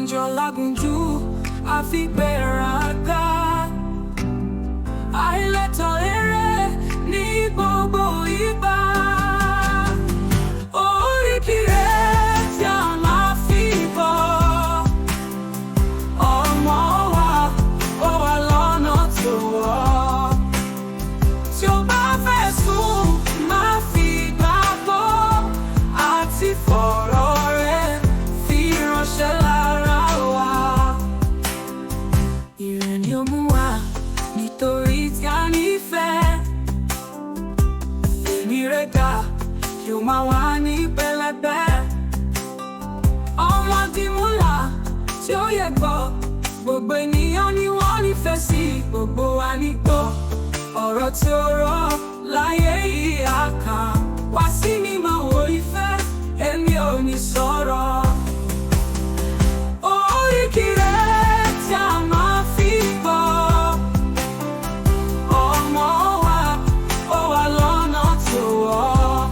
Ọbásanjọ́ Lágúnjú àfigbéraga. Àìlẹ́tàn rere ní gbogbo ìgbà. Oríkì rẹ̀ tí a máa fi bọ̀. Ọmọ wa ó wà lọ́nà tó wọ̀. Tí o bá fẹ́ sùn, má fi gbàgbọ́ àti fọ̀rọ̀ rẹ̀ fi ránṣẹ́ lára wa. Ire ni ó mú wá nítorí tí a nífẹ̀ẹ́. Èmi rẹ̀ ga kí o máa wà ní pẹ̀lẹ́pẹ̀. Ọmọ Dìmúlà tí ó yẹ gbọ́, gbogbo ènìyàn ni wọ́n nífẹ̀ẹ́ sí, gbogbo wa ní gbọ́. Ọ̀rọ̀ tí ó rọ̀ láyé yìí á kàn wá sí mímọ́ wo ìfẹ́, èmi ò ní sọ̀rọ̀. Oríkì rẹ̀ tí a máa fi bọ̀. Ọmọ wa ó wà lọ́nà tó wọ̀.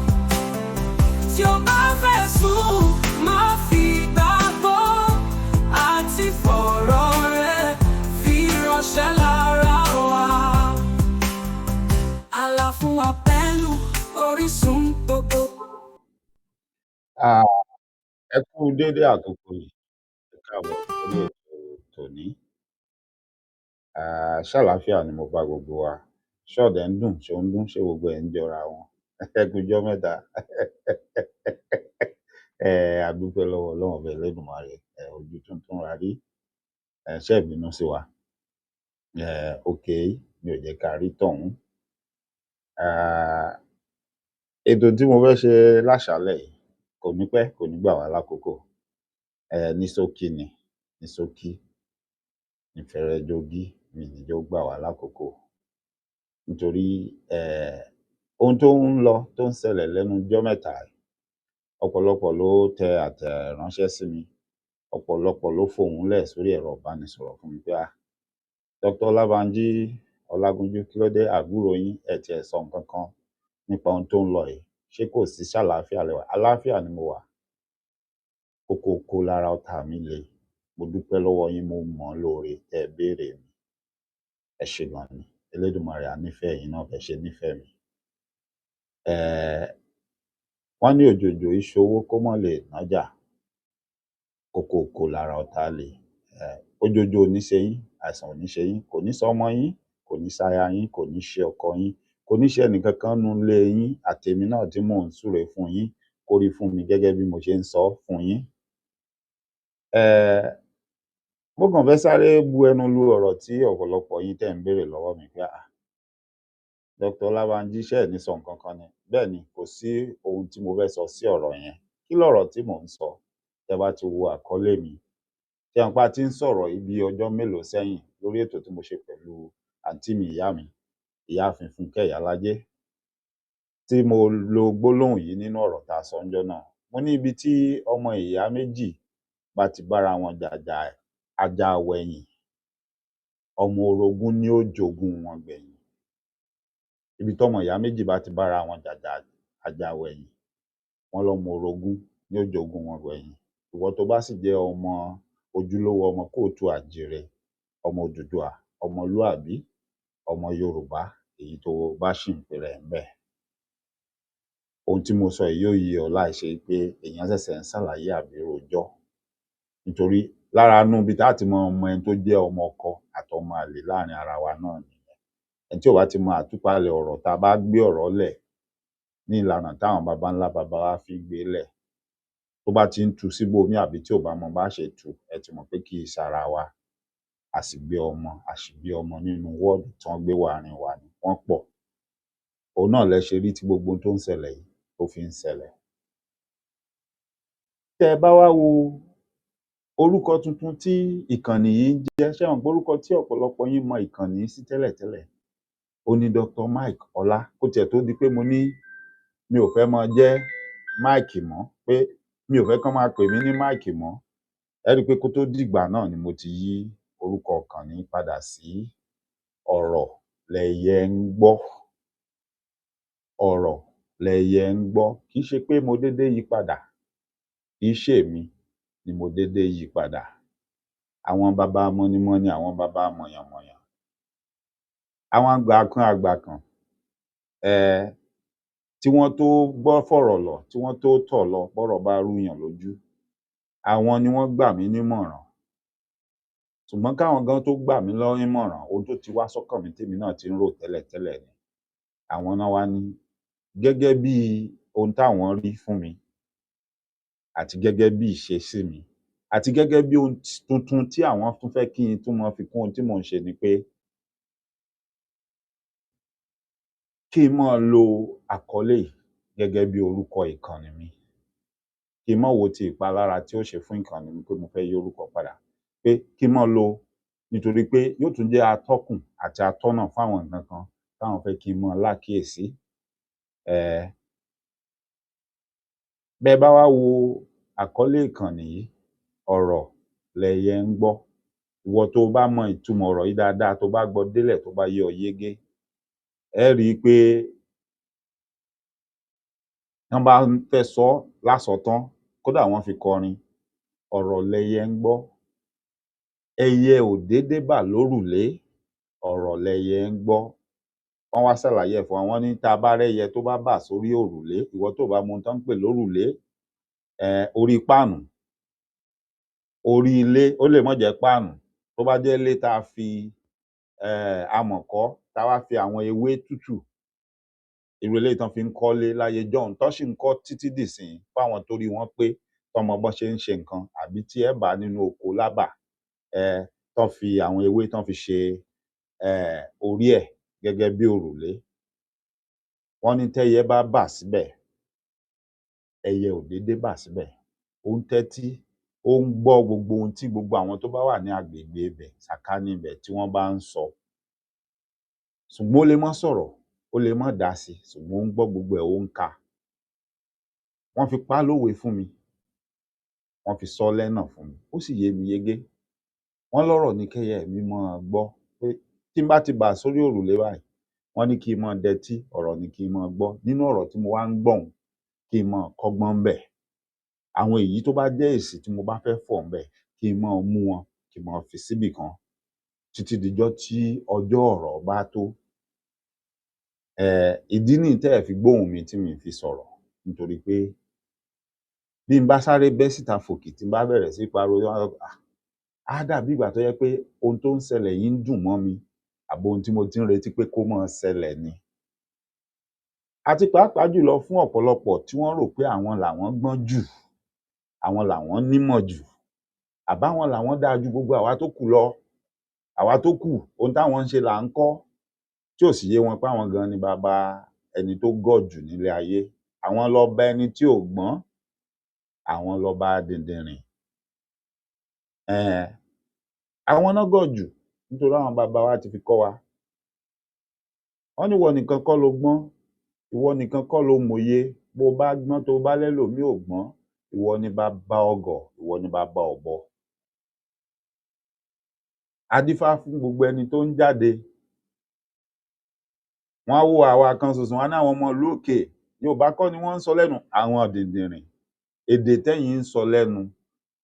Tí o bá fẹ́ sùn, má fi gbàgbọ́ àti fọ̀rọ̀ rẹ̀ fi ránṣẹ́ lára wa. Àlà fún wa pẹ̀lú Orísun gbogbo. Ẹ kú dédé àkókò yìí, ẹ káàbọ̀ sórí ètò tòní. Ṣàlàáfíà ni mo bá gbogbo wa. Ṣọ́ọ̀dẹ̀ ń dùn, ṣó ń dún, ṣé gbogbo ẹ̀ ń jọra wọn? Ẹ kújọ́ mẹ́ta. A dúpẹ́ lọ́wọ́ Ọlọ́run ọba Elédùmarè, ojú tuntun la rí. Ṣé ẹ bínú sí wa? Ok, mi ò jẹ́ ká rí tọ̀hún. Ètò tí mo fẹ́ ṣe láṣálẹ̀ yìí kò ní pẹ́, kò ní gbà wá lákòókò. Ní ṣókí ni, ní ṣókí, ní fẹrẹjogi, mi ní jẹ́ ó gbà wá lákòókò. Nítorí ohun tó ń lọ, tó ń ṣẹlẹ̀ lẹ́nu ọjọ́ mẹ́ta yìí, ọ̀pọ̀lọpọ̀ ló tẹ àtẹ̀ránṣẹ́ sí mi, ọ̀pọ̀lọpọ̀ ló fohùn lẹ̀ sórí ẹ̀rọ ìbánisọ̀rọ̀ fún mi pé Dr. Ọlábánjí Ọlágúnjú, kí ló dé àbúrò yín ẹ̀ tiẹ̀ sọ nǹkan kan nípa ohun tó ń lọ yìí, ṣé kò sí ṣàlàáfíà lẹ́wà? Àlàáfíà ni mo wà, kókókó lára ọ̀tá mi le. Mo dúpẹ́ lọ́wọ́ yín, mo mọ̀ ọ́ lóore tẹ́ ẹ béèrè mi. Ẹ ṣé gan ni, Elédùmarè á nífẹ̀ẹ́ yín náà bẹ́ẹ̀ ṣe nífẹ̀ẹ́ mi. Wọ́n ní òjòjò ìṣòwò kó mọ̀ lè nájà, kókókó lára ọ̀tá le. Òjòjò ò ní ṣe yín, àìsàn ò ní ṣe yín, kò ní ṣọmọ yín, kò ní ṣaya yín, kò ní ṣe ọkọ yín, kò ní ṣe ẹnìkankan nínú ilé yín, àtèmi náà tí mò ń súre fún yín kó rí fún mi gẹ́gẹ́ bí mo ṣe ń sọ fún yín. Mo kàn fẹ́ sáré bu ẹnu lu ọ̀rọ̀ tí ọ̀pọ̀lọpọ̀ yín tẹ̀ ń béèrè lọ́wọ́ mi pé Dr. Ọlábánjí ṣé ẹ̀ ní sọ nǹkan kan ni? Bẹ́ẹ̀ ni, kò sí ohun tí mo fẹ́ sọ sí ọ̀rọ̀ yẹn. Kí lọ̀rọ̀ tí mò ń sọ? Tẹ́ bá ti wo àkọlé mi, ṣé mọ̀ pé a ti ń sọ̀rọ̀ yìí bí ọjọ́ mélòó sẹ́yìn lórí ètò tí mo ṣe pẹ̀lú àǹtí mi, ìyáàfin Fúnkẹ́ Ìyálájé, tí mo lo gbólóhùn yìí nínú ọ̀rọ̀ tá a sọ ńjọ́ náà. Mo ní ibi tí ọmọ ìyá méjì bá ti bára wọn jàjà ajá wẹ̀yìn, ọmọ orogún ni ó jogún wọn gbẹ̀yìn. Ibi tọ́mọ ìyá méjì bá ti bára wọn jàjà ajá wẹ̀yìn, wọ́n lọ́mọ orogún ni ó jogún wọn gbẹ̀yìn. Ìwọ tó bá sì jẹ́ ọmọ ojúlówó, ọmọ kóòtù àjìrẹ, ọmọ Odùduwà, ọmọlúàbí, ọmọ Yorùbá, èyí tó bá ṣì ń pèrè ẹ̀ ń bẹ̀. Ohun tí mo sọ yìí yóò yé ọ láìṣe pé èèyàn ṣẹ̀ṣẹ̀ ń ṣàlàyé àbí rojọ́. Nítorí lára inú ibi tá a ti mọ ọmọ ẹni tó jẹ́ ọmọ ọkọ àtọmọ àlè láàrin ara wa náà nìyẹn. Ẹni tí ò bá ti mọ àtúpalẹ̀ ọ̀rọ̀ tá a bá gbé ọ̀rọ̀ lẹ̀ ní ìlànà táwọn baba ńlá baba wa fi gbé lẹ̀, tó bá ti ń tu síbòmí àbí tí ò bá mọ bá ṣe tu, ẹ ti mọ̀ pé kì í ṣara wa. Àṣìgbé ọmọ nínú wọ́ọ̀dù tí wọ́n gbé wà àárín wa ni wọ́n pọ̀. Òun náà lẹ ṣe rí tí gbogbo ohun tó ń ṣẹlẹ̀ yìí tó fi ń ṣẹlẹ̀. Tẹ́ ẹ bá wá wo orúkọ tuntun tí ìkànnì yìí ń jẹ́, ṣé mọ̀ pé orúkọ tí ọ̀pọ̀lọpọ̀ yín mọ ìkànnì yìí sí tẹ́lẹ̀tẹ́lẹ̀, ó ní Dr. Mike Ọlá, kó tiẹ̀ tó di pé mo ní mi ò fẹ́ máa jẹ́ Mike mọ́, pé mi ò fẹ́ kán máa pè mí ní Mike mọ́. Ẹ rí i pé kó tó dìgbà náà ni mo ti yí orúkọ ìkànnì padà sí Ọ̀rọ̀ Lẹ̀yẹ ń Gbọ́. Ọ̀rọ̀ Lẹ̀yẹ ń Gbọ́, kì í ṣe pé mo dédé yí padà, kì í ṣe èmi ni mo dédé yí padà. àwọn baba mọ́nímọ́ní, àwọn baba mọ̀yànmọ̀yàn, àwọn àgbà kan tí wọ́n tó gbọ́ fọ̀rọ̀ lọ̀, tí wọ́n tó tọ̀ lọ bọ́rọ̀ bá rúyàn lójú, àwọn ni wọ́n gbà mí nímọ̀ràn. Ṣùgbọ́n káwọn gan tó gbà mí nímọ̀ràn, ohun tó ti wá sọ́kàn mi tèmi náà ti ń rò tẹ́lẹ̀tẹ́lẹ̀ ni. Àwọn náà wá ní gẹ́gẹ́ bí ohun táwọn rí fún mi àti gẹ́gẹ́ bí ìṣesí mi àti gẹ́gẹ́ bí ohun tuntun tí àwọn tún fẹ́ kí n tún máa fi kún ohun tí mò ń ṣe ni pé kí n máa lo àkọlé yìí gẹ́gẹ́ bí orúkọ ìkànnì mi. Kí n má wo ti ìpalára tí ó ṣe fún ìkànnì mi pé mo fẹ́ yí orúkọ padà. Pé kí n máa lo nítorí pé yóò tún jẹ́ atọ́kùn àti atọ́nà fún àwọn nǹkan kan táwọn fẹ́ kí n máa lákíyèsí. Bẹ́ẹ̀ bá wá wo àkọlé ìkànnì yìí, ọ̀rọ̀ lẹyẹ ń gbọ́. Ìwọ tó bá mọ ìtumọ̀ ọ̀rọ̀ yìí dáadáa, tó bá gbọ́ délẹ̀, tó bá yé ọ yégé, ẹ rí i pé wọ́n bá fẹ́ sọ lásọtán, kódà wọ́n fi kọrin, ọ̀rọ̀ lẹyẹ ń gbọ́. Ẹyẹ ò dédé bà lórùlé, ọ̀rọ̀ lẹyẹ ń gbọ́. Wọ́n wá ṣàlàyé ẹ̀ fún wa, wọ́n ní tá a bá rẹ́yẹ tó bá bà sórí òrùlé, ìwọ tó bá mọ ohun tó ń pè lórùlé, orí páànù, orí ilé, ó lè má jẹ́ páànù, tó bá jẹ́ ilé tá a fi amọ̀ kọ́, tá a wá fi àwọn ewé tútù, irú eléyìí tán fi ń kọ́lé láyé jọ́hun, tán sì ń kọ́ títí dìsinyìí fáwọn torí wọ́n pé, tán mọ bọ́n ṣe ń ṣe nǹkan, àbí tí ẹ bá nínú oko lábà, tán fi àwọn ewé tán fi ṣe orí ẹ̀ gẹ́gẹ́ bí òrùlé. Wọ́n ní tẹ́yẹ bá bà síbẹ̀, ẹyẹ ò dédé bà síbẹ̀, ó ń tẹ́tí, ó ń gbọ́ gbogbo ohun tí gbogbo àwọn tó bá wà ní agbègbè ibẹ̀, sàkání ibẹ̀ tí wọ́n bá ń sọ. Ṣùgbọ́n ó lè má sọ̀rọ̀, ó lè má dá sí, ṣùgbọ́n ó ń gbọ́ gbogbo ẹ̀, ó ń kà. Wọ́n fi pa lówe fún mi, wọ́n fi sọ lẹ́nà fún mi, ó sì yé mi yégé. Wọ́n lọ́rọ̀ ní kẹ́yẹ mi máa gbọ́, pé tí n bá ti bà sórí òrùlé báyìí, wọ́n ní kí n máa dẹtí, ọ̀rọ̀ ni kí n máa gbọ́. Nínú ọ̀rọ̀ tí mo wá ń gbọ́ un, kí n máa kọ́gbọ́n ńbẹ̀. Àwọn èyí tó bá jẹ́ èsì tí mo bá fẹ́ fọ̀ ńbẹ̀, kí n máa mú wọn, kí n máa fi síbì kan títí dijọ́ tí ọjọ́ ọ̀rọ̀ bá tó. Ìdí nìyí tẹ́ ẹ̀ fi gbóhùn mi tí mi fi sọ̀rọ̀, nítorí pé bí n bá sáré bẹ́ síta fòkì, tí n bá bẹ̀rẹ̀ sí pariwo, á dàbí ìgbà tó jẹ́ pé ohun tó ń ṣẹlẹ̀ yìí ń dùn mọ́ mi, àbí ohun tí mo ti ń retí pé kó máa ṣẹlẹ̀ ni. Àti pàápàá jùlọ fún ọ̀pọ̀lọpọ̀ tí wọ́n rò pé àwọn làwọn gbọ́n jù, àwọn làwọn nímọ̀ jù, àbáwọn làwọn dáa ju gbogbo àwa tó kù lọ. Àwa tó kù, ohun táwọn ń ṣe là ń kọ́, tí ò sì yé wọn pé àwọn gan ni baba ẹni tó gọ̀ jù nílé ayé. Àwọn lọba ẹni tí ò gbọ́n, àwọn lọba dìndìnrìn. Àwọn náà gọ̀ jù, nítorí àwọn baba wa ti fi kọ́ wa. Wọ́n ní ìwọ nìkan kọ́ lo gbọ́n, ìwọ nìkan kọ́ lo mòye, bó o bá gbọ́n tó o bá lẹ́lòmíì ò gbọ́n, ìwọ ni baba ọgọ̀, ìwọ ni baba ọ̀bọ. A dífá fún gbogbo ẹni tó ń jáde. Wọ́n á wo àwa kan ṣoṣo, wọ́n á ní àwọn ọmọ ìlú òkè, Yorùbá kọ́ ni wọ́n ń sọ lẹ́nu, àwọn dìndìnrìn. Èdè tẹ́yìn ń sọ lẹ́nu,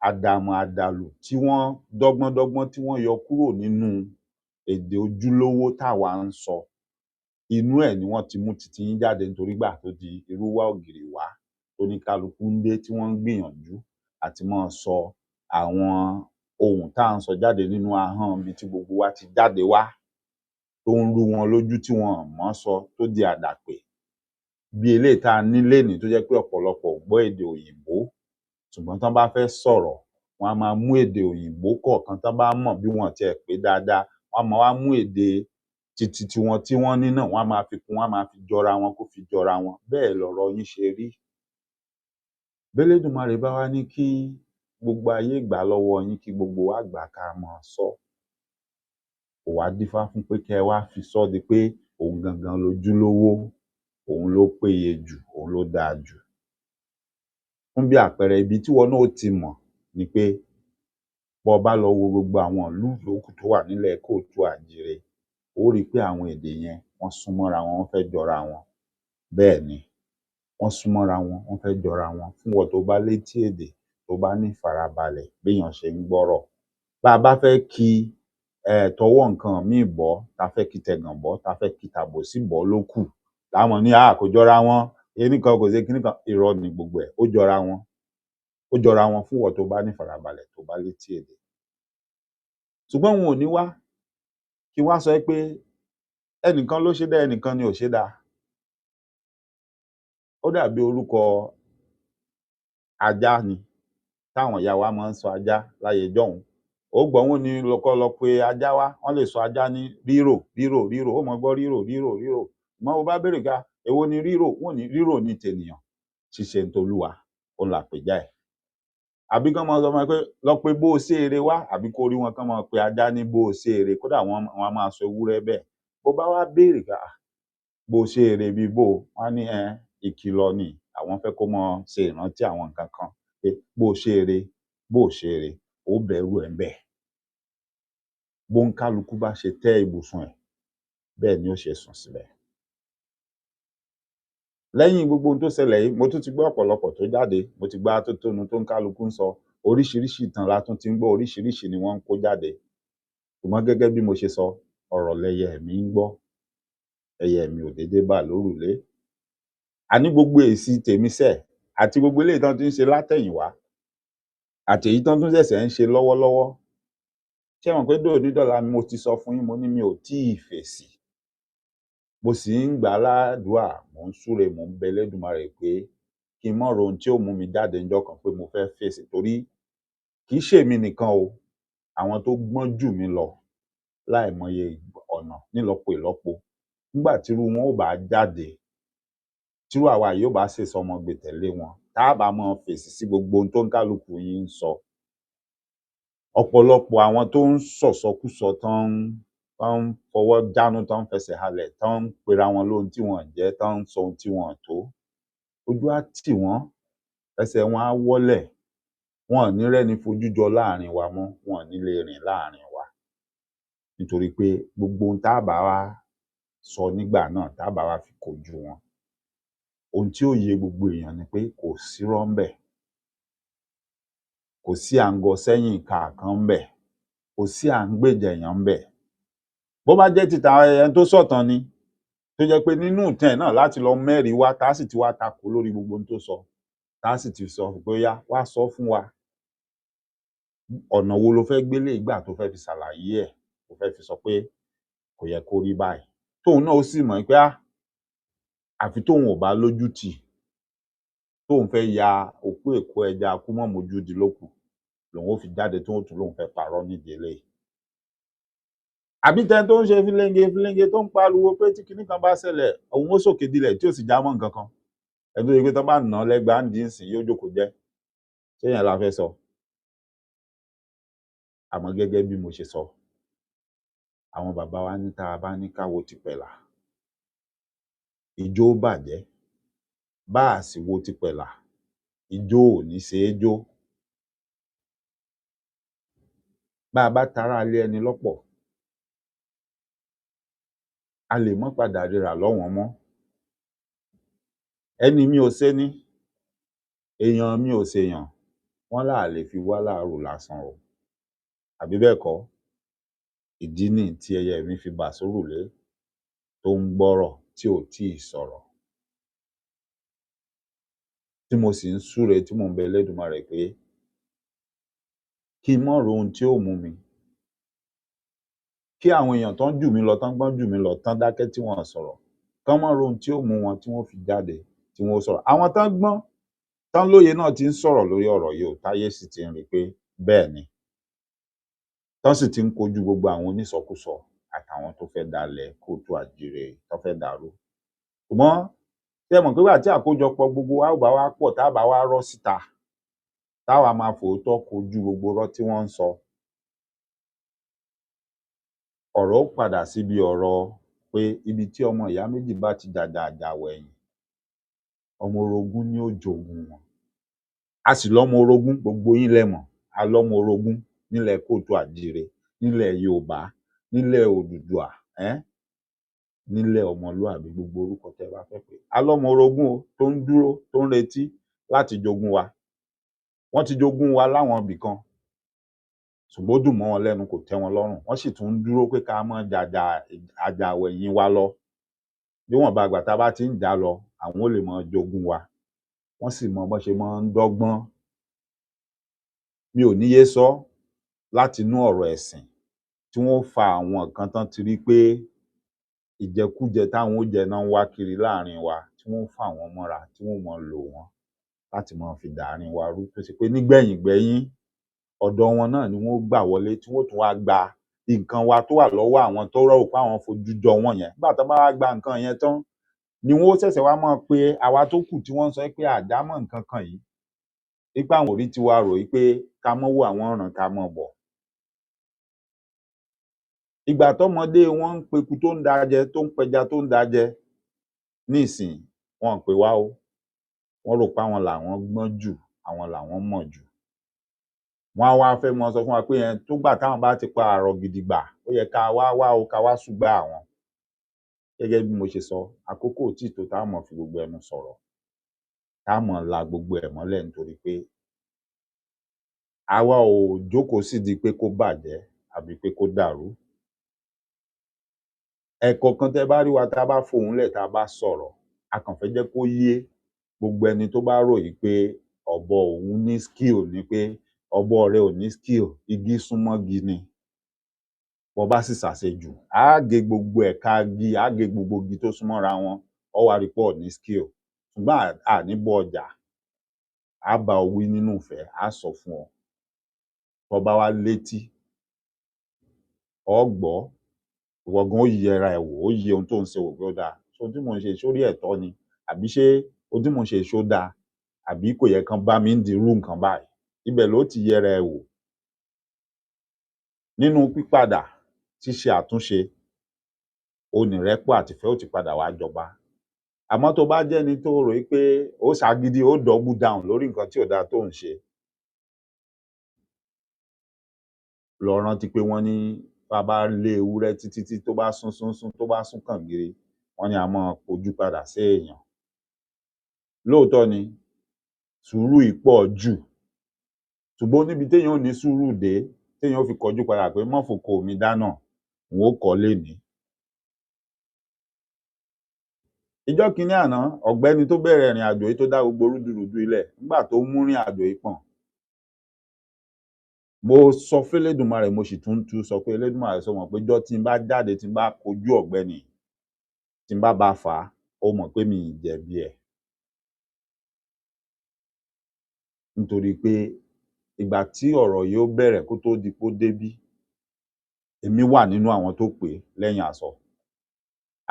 àdàmọ̀ àdàlù tí wọ́n dọ́gbọ́n tí wọ́n yọ kúrò nínú èdè ojúlówó táwa ń sọ, inú ẹ̀ ni wọ́n ti mú titi yín jáde, nítorí gbà tó di irú wá ògìrì wá, tóníkálukú ń dé tí wọ́n ń gbìyànjú àti máa sọ àwọn ohun tá à ń sọ jáde nínú ahọ́n ibi tí gbogbo wa ti jáde wá, tó ń rú wọn lójú tí wọn ò mọ̀ sọ, tó di àdàpè. Bí eléyìí tá a ní lénìí tó jẹ́ pé ọ̀pọ̀lọpọ̀ ò gbọ́ èdè òyìnbó, ṣùgbọ́n tán bá fẹ́ sọ̀rọ̀, wọ́n á máa mú èdè òyìnbó kọ̀ọ̀kan tán bá mọ̀, bí wọn ò tiẹ̀ pé dáadáa, wọ́n á máa wá mú èdè titi tiwọn tí wọ́n ní náà, wọ́n á máa fi kún, wọ́n á máa fi jọra wọn kó fi jọra wọn. Bẹ́ẹ̀ lọ̀rọ̀ yín ṣe rí. B'Elédùmarè bá wá ní kí gbogbo ayé gbà á lọ́wọ́ yín, kí gbogbo wa gbà á ká máa sọ, kò wá dífá fún pé kẹ́ ẹ wá fi sọ́ di pé òun gangan lojúlówó, òun ló péye jù, òun ló dáa jù. Fún bí àpẹẹrẹ, ibi tíwọ náà ó ti mọ̀ ni pé bọ́ ọ bá lọ wo gbogbo àwọn ìlú yòókù tó wà nílẹ̀ Kóòtù-Àjíire, ó rí i pé àwọn èdè yẹn wọ́n sún mọ́ra wọn, wọ́n fẹ́ jọra wọn. Bẹ́ẹ̀ ni, wọ́n sún mọ́ra wọn, wọ́n fẹ́ jọra wọn. Fún ìwọ tó bá létí èdè, tó bá ní ìfarabalẹ̀ béèyàn ṣe ń gbọ́rọ̀, bá a bá fẹ́ ki tọwọ́ nǹkan míì bọ́ ta fẹ́ ki tẹ̀gàn bọ́ ta fẹ́ ki tàbòsí bọ́ ló kù láwọn ní kò jọra wọn kíní kan kò ṣe kíní kan irọ́ ni gbogbo ẹ̀ ó jọra wọn fún ìwọ tó bá ní farabalẹ̀ tó bá létí èdè ṣùgbọ́n wọn ò ní wá kí wá sọ pé ẹnìkan ló ṣe dá ẹnìkan ni ò ṣe dá ó dàbí orúkọ ajá ni táwọn ìyá wa máa ń sọ ajá láyé jọ̀hún ó gbọ́ wọn ní lọ́kọ́ lọ pé ajá wá wọ́n lè sọ ajá ní rírò ó mọ̀ gbọ́ rírò mọ́ o bá béèrè ká èwo ni rírò wọ́n ní rírò ní tènìyàn ṣíṣe ń tolúwa ó là pèjá ẹ̀ àbí kán máa sọ fún ẹ pé lọ pé bó o ṣe eré wá àbí kó rí wọn kán máa pe ajá ní bó o ṣe eré kódà wọn á máa sọ ewúrẹ́ bẹ́ẹ̀ bó bá wá béèrè ká bó o ṣe eré bíi bó o wọn á ní ìkìlọ̀ ni àwọn fẹ́ kó máa ṣe ìrántí àwọn nǹkan kan pé bó o ṣe eré ó bẹ̀rù ẹ̀ ń bẹ̀ bó ń kálukú bá ṣe tẹ́ ibùsùn ẹ̀ bẹ́ẹ̀ ni ó ṣe sùn síbẹ̀ lẹ́yìn gbogbo ohun tó ṣẹlẹ̀ yìí mo tún ti gbọ́ ọ̀pọ̀lọpọ̀ tó jáde mo ti gbọ́ atótónu tó ń kálukú ń sọ oríṣiríṣi ìtàn la tún ti ń gbọ́ oríṣiríṣi ni wọ́n ń kó jáde ṣùgbọ́n gẹ́gẹ́ bí mo ṣe sọ ọ̀rọ̀ lẹyẹ mi ń gbọ́ ẹyẹ mi ò déédé bà lórùlé àní gbogbo èsì tèmi sẹ̀ àti gbogbo eléyìí tán ti ń ṣe látẹ̀yìnwá àti èyí tán tún ṣẹ̀ṣẹ̀ ń ṣe lọ́wọ́lọ́wọ́ ṣé mọ̀ pé dòní dọ̀la mo ti sọ fún yín mo ní mi ò tíì fèsì mo sì ń gbà á ládùúà mò ń súre mò ń bẹ Elédùmarè pé kí n mọ̀ ro ohun tí ó mú mi jáde ńjọ́ kan pé mo fẹ́ fèsì torí kì í ṣèmi nìkan o àwọn tó gbọ́n jù mí lọ láìmọye ọ̀nà nílọ́po ìlọ́po nígbà tírú wọn ò bá jáde tírú àwa yìí ò bá ṣèṣe ọmọ gbè tẹ̀lé wọn tá a bá mọ fèsì sí gbogbo ohun tó ń kálukú yín ń sọ ọ̀pọ̀lọpọ̀ àwọn tó ń sọ̀sọkúsọ tán ń fọwọ́ jánu tán ń fẹsẹ̀ halẹ̀ tán ń pera wọn lóhun tí wọn jẹ́ tán ń sọ ohun tí wọn tó ojú á tì wọ́n ẹsẹ̀ wọn á wọ́lẹ̀ wọn ò ní rẹ́ni fojú jọ láàrin wa mọ́ wọn ò ní lè rìn láàrin wa nítorí pé gbogbo ohun tá a bá wá sọ nígbà náà tá a bá wá fi kojú wọn ohun tí ó yé gbogbo èèyàn ni pé kò sírọ́ ńbẹ̀ kò sí à ń gọ sẹ́yìn ìka kan ńbẹ̀ kò sí à ń gbèjà èèyàn ńbẹ̀ bó bá jẹ́ títa ẹni tó sọ̀tàn ni tó jẹ́ pé nínú ìtàn ẹ̀ náà láti lọ mẹ́rìí wá tá a sì ti wá takò lórí gbogbo ohun tó sọ tá a sì ti sọ pé yá wá sọ fún wa ọ̀nà wo ló fẹ́ gbélé ìgbà tó fẹ́ fi ṣàlàyé ẹ̀ tó fẹ́ fi sọ pé kò yẹ kó rí báyìí tóun náà ó sì mọ̀ pé àfi tóun ò bá lójú tì tóun fẹ́ ya òkú èkó ẹja kú mọ́ mojú di lókù lòun ó fi jáde tóun tún lòun fẹ́ parọ́ nídìí eléyìí àbí tẹni tó ń ṣe fílẹ́ńgẹ tó ń pariwo pé tí kinní kan bá ṣẹlẹ̀ òun ó sòkè dilẹ̀ tí ò sì já mọ́ nǹkan kan ẹni tó yẹ pé tó bá nà án lẹ́gbàá ń dín sí yóò jókòó jẹ́ ṣé yẹn la fẹ́ sọ àmọ́ gẹ́gẹ́ bí mo ṣe sọ àwọn bàbá wa ní tá a bá ní káwo ti pẹ̀là ijó bàjẹ́ bá a sì wo ti pẹ̀là ijó ò ní ṣe é jó bá a bá tara lé ẹni lọ́pọ̀ a lè mọ́ padà ríra lọ́wọ́n mọ́ ẹni mi ò ṣe ní èèyàn mi ò ṣèyàn wọ́n là lè fi wá láàrò lásán o àbí bẹ́ẹ̀ kọ́ ìdí nì tí ẹyẹ mi fi bà sórùlé tó ń gbọ́rọ̀ tí ò tíì sọ̀rọ̀ tí mo sì ń súre tí mò ń bẹ Elédùmarè pé kí n mọ̀ ro ohun tí ó mú mi kí àwọn èèyàn tán jù mí lọ tán gbọ́n jù mí lọ tán dákẹ́ tí wọ́n sọ̀rọ̀ kán mọ̀ ro ohun tí ó mú wọn tí wọ́n fi jáde tí wọ́n sọ̀rọ̀ àwọn tán gbọ́n tán lóye náà ti ń sọ̀rọ̀ lórí ọ̀rọ̀ yìí ò táyé sì ti ń rí i pé bẹ́ẹ̀ ni tán sì ti ń kojú gbogbo àwọn onísọkúsọ àtàwọn tó fẹ́ dalẹ̀ kóòtù àjíire tó fẹ́ dàrú ṣùgbọ́n ṣé mọ̀ pé wà tí àkójọpọ̀ gbogbo wa ò bá wá pọ̀ tá a bá wá rọ́ síta táwa máa fòótọ́ kojú gbogbo rọ́ tí wọ́n ń sọ ọ̀rọ̀ ó padà síbi ọ̀rọ̀ pé ibi tí ọmọ ìyá méjì bá ti jàjà àjàwọ̀ ẹ̀yìn ọmọ orogún ni ó jogún wọn a sì lọ́mọ orogún gbogbo yín lẹ mọ̀ a lọ́mọ orogún nílẹ̀ kóòtù àjíire nílẹ̀ Yorùbá nílẹ̀ Odùduwà nílẹ̀ ọmọlúàbí gbogbo orúkọ tẹ́ bá fẹ́ pè a lọ́mọ orogún o tó ń dúró tó ń retí láti jogún wa wọ́n ti jogún wa láwọn ibì kan ṣùgbọ́n ó dùn mọ́ wọn lẹ́nu, kò tẹ́ wọn lọ́rùn, wọ́n sì tún ń dúró pé ká mọ́ àjàwẹ̀yìn wa lọ. Níwọ̀nba ìgbà tá a bá ti ń jà lọ, àwọn ó lè mọ jogún wa, wọ́n sì mọ bọ́n ṣe máa ń dọ́gbọ́n. Mi ò ní yé sọ látinú ọ̀rọ̀ ẹ̀sìn tí wọ́n fa àwọn nǹkan tán ti rí pé ìjẹkújẹ táwọn ó jẹ náà ń wá kiri láàrin wa, tí wọ́n fà wọ́n mọ́ra, tí wọ́n mọ lò wọ́n láti máa fi dàárín wa rú, tó ṣe pé nígbẹ̀yìn gbẹ́yín ọ̀dọ̀ wọn náà ni wọ́n gbà wọlé, tí wọ́n tún wá gba nǹkan wa tó wà lọ́wọ́ àwọn tó rò pé àwọn fojú jọ wọ́n yẹn. Nígbà tán bá wá gba nǹkan yẹn tán ni wọ́n ó ṣẹ̀ṣẹ̀ wá mọ̀ pé àwa tó kù tí wọ́n ń sọ pé àjámọ̀ nǹkan kan yìí, wípé àwọn ò rí tiwa rò wípé ká mọ́ wò àwọn ọ̀ràn ká mọ́ bọ̀. Ìgbà tọ́mọdé wọn ń peku tó ń da jẹ, tó ń pẹja tó ń da jẹ, nísìnyí wọn ò pè wá o, wọ́n rò pé àwọn làwọn gbọ́n jù, àwọn làwọn mọ̀ jù. Wọ́n á wá fẹ́ mọ sọ fún wa pé tó gbà táwọn bá ti pa àrọ̀ gidigba, ó yẹ ká wá o, ká wá ṣùgbà àwọn. Gẹ́gẹ́ bí mo ṣe sọ, àkókò ò tíì tó tá mọ̀ fi gbogbo ẹnu sọ̀rọ̀, tá mọ̀ la gbogbo ẹ̀ mọ́lẹ̀ nítorí pé àwa ò jókòó sídìí pé kó bàjẹ́ àbí pé kó dàrú. Ẹ̀ẹ̀kọ̀ọ̀kan tẹ́ bá rí wa tá a bá fohùn lẹ̀ tá a bá sọ̀rọ̀, a kàn fẹ́ jẹ́ kó yé gbogbo ẹni tó bá rò yí pé ọ̀bọ òun ní skill ni pé ọ̀bọ rẹ ò ní skill, igi súnmọ́gi ni. Bọ́ bá sì ṣàṣejù, á gé gbogbo ẹ̀ka igi, á gé gbogbo igi tó súnmọ́ra wọn, ó wá rí pé ò ní skill. Ṣùgbọ́n à ní bọ́ ọjà, á bá ọ wí nínú ìfẹ́, á sọ fún ọ. Tọ́ bá wá létí, ọ gbọ́, ìwọ gan ó yẹra ẹ̀ wò, ó yẹ ohun tó ń ṣe wò pé ó dáa. Ṣé ohun tí mò ń ṣe sórí ẹ̀tọ́ ni? Àbí ṣé ohun tí mò ń ṣe ṣó dáa? Àbí kò yẹ kán bá mi ń di irú nǹkan báyìí? Ibẹ̀ ló ti yẹra ẹ̀ wò. Nínú pípadà, ṣíṣe àtúnṣe, onírẹ́pọ̀ àtìfẹ́ ó ti padà wá jọba. Àmọ́ tó bá jẹ́ni tó rò wípé ó ṣagídí, ó double down lórí nǹkan tí ò dáa tó ń ṣe, lọ rántí pé wọ́n ní bá bá lé ewúrẹ́ títí tó bá sún tó bá sún kàngiri, wọ́n ní a máa kojú padà sí èèyàn. Lóòótọ́ ni sùúrù yìí pọ̀ jù, ṣùgbọ́n níbi téèyàn ò ní sùúrù dé, téèyàn ó fi kọjú padà pé má fòkò mi dáná, n ó kọ́ lénìí. Ìjọ́ kìíní àná, ọ̀gbẹ́ni tó bẹ̀rẹ̀ ìrìn àjò yìí tó dá gbogbo rúdurùdu ilẹ̀, nígbà tó mú ìrìn àjò yìí pọ̀n, mo sọ f'Elédùmarè, mo sì tún sọ pé Elédùmarè sọ mọ̀ pé jọ́ tí n bá jáde, tí n bá kojú ọ̀gbẹ́ni, tí n bá fà á, ó mọ̀ pé mi ì jẹ̀bi ẹ̀. Nítorí pé ìgbà tí ọ̀rọ̀ yìí ó bẹ̀rẹ̀ kó tó di pó débí, èmi wà nínú àwọn tó pè é lẹ́yìn aṣọ.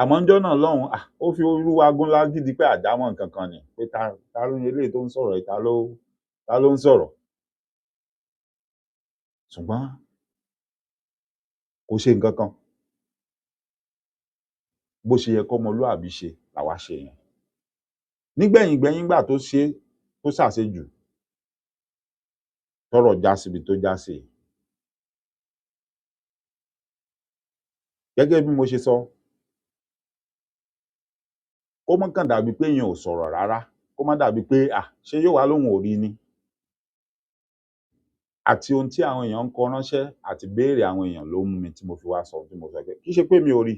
Àmọ́ ńjọ́ náà lọ́hùn-ún, ó fi irú wa gún lágídí pé àjámọ̀ nǹkan kan ni, pé ta ló ní eléyìí tó ń sọ̀rọ̀ yìí, ta ló ń sọ̀rọ̀? Ṣùgbọ́n kò ṣe nǹkan kan. Bó ṣe yẹ kọ́mọlúàbí ṣe làwa ṣe yẹn. Nígbẹ̀yìn gbẹ́yín ńgbà tó ṣe é, tó ṣàṣejù, tọ́rọ̀ já síbi tó já sí. Gẹ́gẹ́ bí mo ṣe sọ, kó mọ́ kàn dàbí pé èèyàn ò sọ̀rọ̀ rárá, kó má dàbí pé ṣé yóò wá lóhùn ò rí ni? Àti ohun tí àwọn èèyàn ń kọ ránṣẹ́ àti ìbéèrè àwọn èèyàn ló mú mi tí mo fi wá sọ tí mo sọ pé kì í ṣe pé mi ò rí.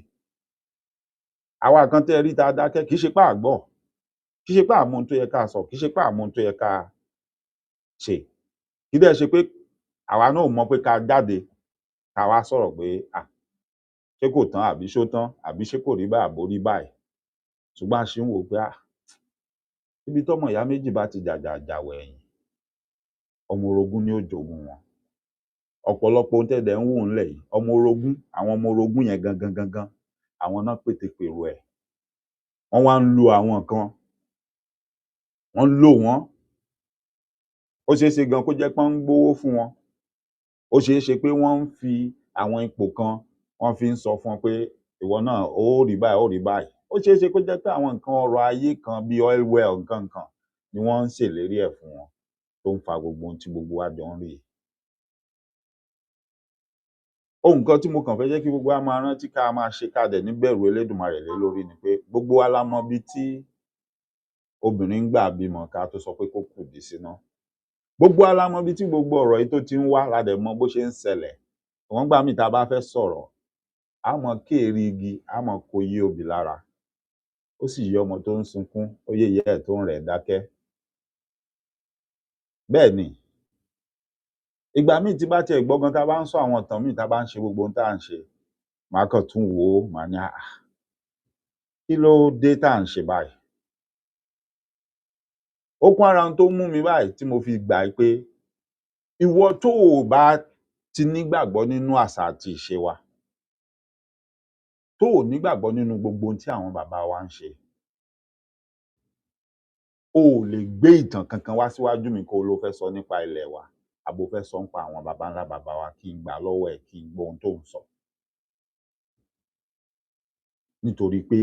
Àwa kan tẹ́ ẹ rí tá a dákẹ́, kì í ṣe pé à gbọ́, kì í ṣe pé à mọ ohun tó yẹ ká sọ, kì í ṣe pé à mọ ohun tó yẹ ká ṣe. Kì í dẹ̀ ṣe pé àwa náà ò mọ̀ pé ká jáde ká wá sọ̀rọ̀ pé ṣé kò tán àbí ṣó tán àbí ṣé kò rí báyìí àbó rí báyìí. Ṣùgbọ́n a ṣì ń wò ó pé ibi tọ́mọ ìyá méjì bá ti jàwẹ̀ ẹ̀yìn, ọmọ orogún ni ó jogún wọn. Ọ̀pọ̀lọpọ̀ ohun tẹ́ dẹ̀ ń wò ńlẹ̀ yìí, ọmọ orogún, àwọn ọmọ orogún yẹn gangan, àwọn náà pètepèrò ẹ̀. Wọ́n wá ń lo àwọn kan, wọ́n ń lò wọ́n. Ó ṣeé ṣe gan kó jẹ́ pé wọ́n ń gbówó fún wọn. Ó ṣeé ṣe pé wọ́n ń fi àwọn ipò kan, wọ́n fi ń sọ fún wọn pé ìwọ náà ó rí báyìí, ó rí báyìí. Ó ṣeé ṣe kó jẹ́ pé àwọn nǹkan ọrọ̀ ayé kan bíi oil well nǹkan kan ni wọ́n ń ṣèlérí ẹ̀ fún wọn tó ń fa gbogbo ohun tí gbogbo wa jọ ń rí. Ohun kan tí mo kàn fẹ́ jẹ́ kí gbogbo wa máa rántí ká máa ṣe ká dẹ̀ níbẹ̀rù Elédùmarè lé lórí ni pé gbogbo wa la mọ ibi tí obìnrin ń gbà bímọ ká tó sọ pé kó kùdí síná. gbogbo wa la mọ ibi tí gbogbo ọ̀rọ̀ yìí tó ti ń wá, la dẹ̀ mọ bó ṣe ń ṣẹlẹ̀. Ṣùgbọ́n nígbà míì tá a bá fẹ́ sọ̀rọ̀, á mọ kéèrí igi, á mọ kó yé obì lára. Ó sì yé ọmọ tó ń sunkún, ó yé ìyá ẹ̀ tó ń rẹ̀ dákẹ́. Bẹ́ẹ̀ ni, ìgbà míì tí bá tiẹ̀ gbọ́ gan tá a bá ń sọ àwọn ìtàn míì tá a bá ń ṣe gbogbo ohun tá à ń ṣe, màá kàn tún wò ó, màá ní kí ló dé tá à ń ṣe báyìí? Ó kún ara ohun tó mú mi báyìí tí mo fi gbà í pé ìwọ tó o bá ti nígbàgbọ́ nínú àṣà àti ìṣe wa, tó o nígbàgbọ́ nínú gbogbo ohun tí àwọn bàbá wa ń ṣe, o ò lè gbé ìtàn kankan wá síwájú mi kó o ló fẹ́ sọ nípa ilẹ̀ wa, àbí o fẹ́ sọ nípa àwọn baba ńlá bàbá wa kí n gbà lọ́wọ́ ẹ̀ kí n gbọ́ ohun tó ń sọ. Nítorí pé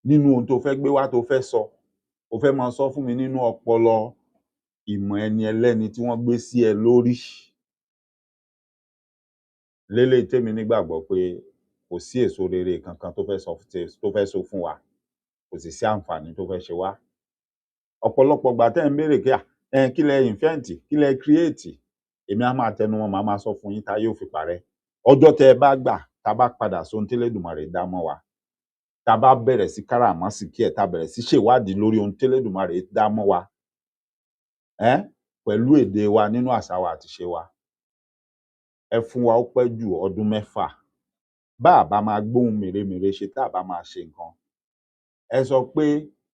nínú ohun tó fẹ́ gbé wá tó fẹ́ sọ, o fẹ́ máa sọ fún mi nínú ọpọlọ ìmọ̀ ẹni ẹlẹ́ni tí wọ́n gbé sí ẹ lórí. Léléyìí témi nígbàgbọ́ pé kò sí èso rere kankan tó fẹ́ so fún wa, kò sì sí àǹfààní tó fẹ́ ṣe wá. Ọ̀pọ̀lọpọ̀ ìgbà tẹ́ ẹ̀ ń béèrè pé kí lẹ invent, kí lẹ create, èmi á máa tẹnu mọ́, màá máa sọ fún yín táyé ó fi parẹ́. Ọjọ́ tẹ́ ẹ bá gbà tá a bá padà sóhun télédùmarè dá mọ́ wa, tá a bá bẹ̀rẹ̀ sí káràmásìkí ẹ̀, tá a bẹ̀rẹ̀ sí ṣèwádìí lórí ohun télédùmarè dá mọ́ wa pẹ̀lú èdè wa nínú àṣà wa àti ìṣe wa, ẹ fún wa ó pẹ́ jù ọdún 6. Bá à bá máa gbóhun mèremère ṣe, tá à bá máa ṣe nǹkan. Ẹ sọ pé